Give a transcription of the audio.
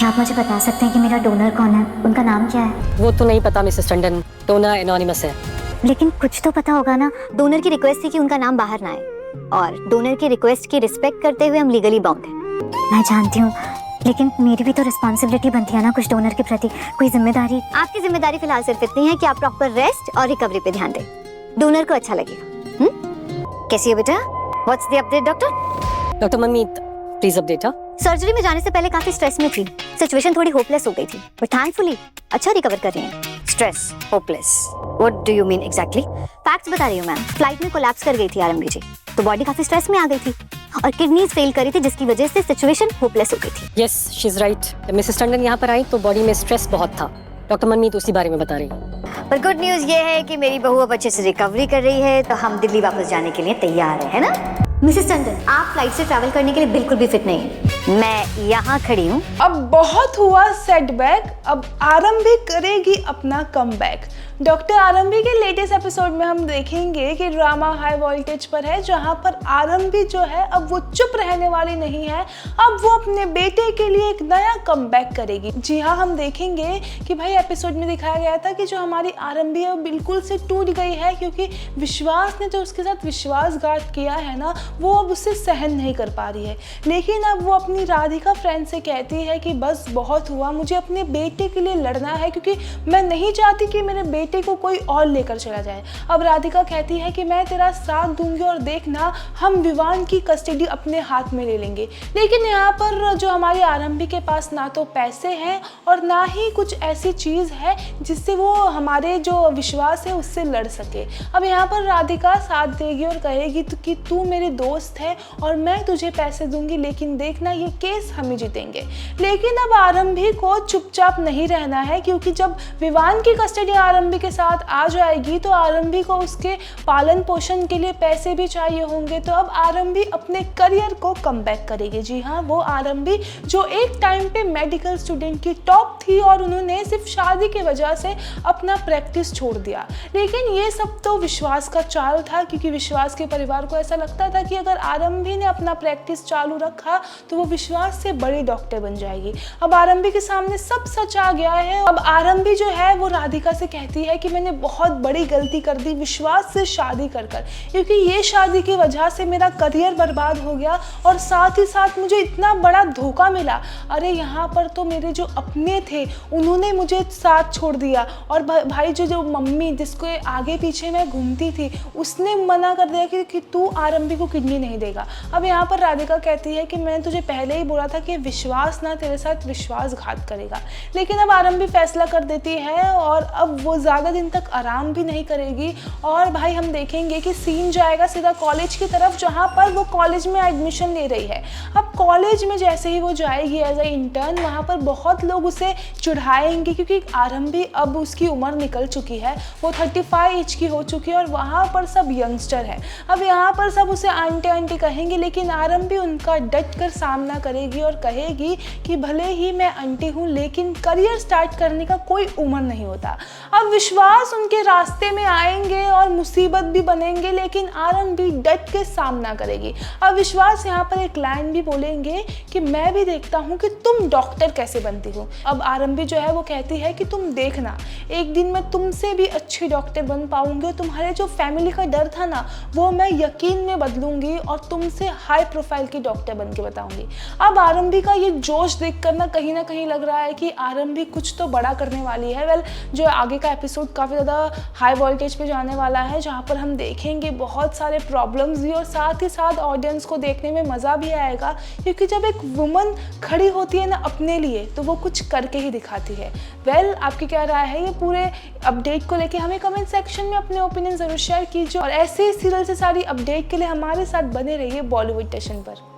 क्या आप मुझे बता सकते हैं कि मेरा डोनर कौन है, उनका नाम क्या है? वो तो नहीं पता मिसेस टंडन, डोनर एनोनिमस है। लेकिन कुछ तो पता होगा ना। डोनर की रिक्वेस्ट थी कि उनका नाम बाहर ना आए, और डोनर की रिक्वेस्ट की रिस्पेक्ट करते हुए हम लीगली बाउंड हैं। मैं जानती हूँ, लेकिन मेरी भी तो रिस्पॉन्सिबिलिटी बनती है ना कुछ डोनर के प्रति, कोई जिम्मेदारी। आपकी जिम्मेदारी फिलहाल सिर्फ इतनी है कि आप प्रॉपर रेस्ट और रिकवरी पे ध्यान दें। डोनर को अच्छा लगेगा। कैसी है बेटा? What's the update doctor? Doctor Manmeet, please update. Surgery में जाने से पहले काफी स्ट्रेस में थी, सिचुएशन थोड़ी होपलेस हो गई थी, बट थैंकफुली अच्छा रिकवर कर रही हैं। Stress, hopeless, what do you mean exactly? Facts बता रही हूँ मैम। फ्लाइट में कोलैप्स कर गई थी आरएमबी जी, तो बॉडी काफी स्ट्रेस में आ गई थी और किडनीज फेल करी थी, जिसकी वजह से सिचुएशन होपलेस हो गई थी। Yes, she is right. Mrs Tandon यहाँ पर आई तो बॉडी में स्ट्रेस बहुत था। डॉक्टर मनमीत उसी बारे में बता रही है। पर गुड न्यूज ये है कि मेरी बहू अब अच्छे से रिकवरी कर रही है, तो हम दिल्ली वापस जाने के लिए तैयार है ना? मिसेस टंडन, आप फ्लाइट से ट्रैवल करने के लिए बिल्कुल भी फिट नहीं है। मैं यहाँ खड़ी हूँ। अब बहुत हुआ सेटबैक, अब आरंभी करेगी अपना कमबैक। डॉक्टर आरंभी के लेटेस्ट एपिसोड में हम देखेंगे कि ड्रामा हाई वोल्टेज पर है, जहाँ पर आरंभी जो है अब वो चुप रहने वाली नहीं है। अब वो अपने बेटे के लिए एक नया कमबैक करेगी। जी हाँ, हम देखेंगे कि भाई एपिसोड में दिखाया गया था कि जो हमारी आरंभी है वो बिल्कुल से टूट गई है, क्योंकि विश्वास ने जो उसके साथ विश्वासघात किया है ना, वो अब उससे सहन नहीं कर पा रही है। लेकिन अब वो अपनी राधिका फ्रेंड से कहती है कि बस बहुत हुआ, मुझे अपने बेटे के लिए लड़ना है, क्योंकि मैं नहीं चाहती कि मेरे बेटे को कोई और लेकर चला जाए। अब राधिका कहती है कि मैं तेरा साथ दूंगी और देखना हम विवान की कस्टडी अपने हाथ में ले लेंगे। लेकिन यहाँ पर जो हमारी आरंभी के पास ना तो पैसे हैं और ना ही कुछ ऐसी चीज़ है जिससे वो हमारे जो विश्वास है उससे लड़ सके। अब यहाँ पर राधिका साथ देगी और कहेगी कि तू मेरे दोस्त है और मैं तुझे पैसे दूंगी, लेकिन देखना ये केस हम ही जीतेंगे। लेकिन अब आरंभी को चुपचाप नहीं रहना है, क्योंकि जब विवान की कस्टडी आरंभी के साथ आ जाएगी तो आरंभी को उसके पालन पोषण के लिए पैसे भी चाहिए होंगे। तो अब आरंभी अपने करियर को कमबैक करेगी। जी हाँ, वो आरंभी जो एक टाइम पे मेडिकल स्टूडेंट की टॉप थी और उन्होंने सिर्फ शादी की वजह से अपना प्रैक्टिस छोड़ दिया। लेकिन ये सब तो विश्वास का चाल था, क्योंकि विश्वास के परिवार को ऐसा लगता था कि अगर आरंभी ने अपना प्रैक्टिस चालू रखा तो वो विश्वास से बड़ी डॉक्टर बन जाएगी। अब आरंभी के सामने सब सच आ गया है। अब आरंभी जो है वो राधिका से कहती है कि मैंने बहुत बड़ी गलती कर दी विश्वास से शादी कर कर, क्योंकि ये शादी की वजह से मेरा करियर बर्बाद हो गया और साथ ही साथ मुझे इतना बड़ा धोखा मिला। अरे यहाँ पर तो मेरे जो अपने थे उन्होंने मुझे साथ छोड़ दिया, और भाई जो मम्मी जिसको आगे पीछे मैं घूमती थी उसने मना कर दिया कि तू आरंभी को किडनी नहीं देगा। अब यहाँ पर राधिका कहती है कि मैंने तुझे पहले ही बोला था कि विश्वास ना तेरे साथ विश्वासघात करेगा। लेकिन अब आरंभी फैसला कर देती है और अब वो ज़्यादा दिन तक आराम भी नहीं करेगी। और भाई हम देखेंगे कि सीन जाएगा सीधा कॉलेज की तरफ, जहाँ पर वो कॉलेज में एडमिशन ले रही है। अब कॉलेज में जैसे ही वो जाएगी एज ए इंटर्न, वहाँ पर बहुत लोग उसे चिढ़ाएंगे, क्योंकि आरंभी अब उसकी उम्र निकल चुकी है, वो 35 एज की हो चुकी है और वहाँ पर सब यंगस्टर है। अब यहाँ पर सब उसे आंटी आंटी कहेंगे, लेकिन आरंभी उनका डट कर सामना करेगी और कहेगी कि भले ही मैं आंटी हूँ, लेकिन करियर स्टार्ट करने का कोई उम्र नहीं होता। अब विश्वास उनके रास्ते में आएंगे और मुसीबत भी बनेंगे, लेकिन आरंभी डट के सामना करेगी। अब विश्वास यहाँ पर एक लाइन भी बोलेंगे कि मैं भी देखता हूँ कि तुम डॉक्टर कैसे बनती हो। अब आरंभी जो है वो कहती है कि तुम देखना, एक दिन मैं तुमसे भी अच्छी डॉक्टर बन पाऊंगी, तुम्हारे जो फैमिली का डर था ना वो मैं यकीन में बदलूंगी और तुमसे हाई प्रोफाइल की डॉक्टर बन के बताऊंगी। अब आरंभी का ये जोश देखकर ना कहीं लग रहा है कि आरंभी कुछ तो बड़ा करने वाली है। वेल, जो आगे का एपिसोड काफ़ी ज़्यादा हाई वोल्टेज पे जाने वाला है, जहाँ पर हम देखेंगे बहुत सारे प्रॉब्लम्स भी और साथ ही साथ ऑडियंस को देखने में मज़ा भी आएगा, क्योंकि जब एक वुमन खड़ी होती है ना अपने लिए तो वो कुछ करके ही दिखाती है। वेल, आपकी क्या राय है ये पूरे अपडेट को लेके? हमें कमेंट सेक्शन में अपने ओपिनियन ज़रूर शेयर कीजिए और ऐसे सीरियल से सारी अपडेट के लिए हमारे साथ बने रहिए बॉलीवुड स्टेशन पर।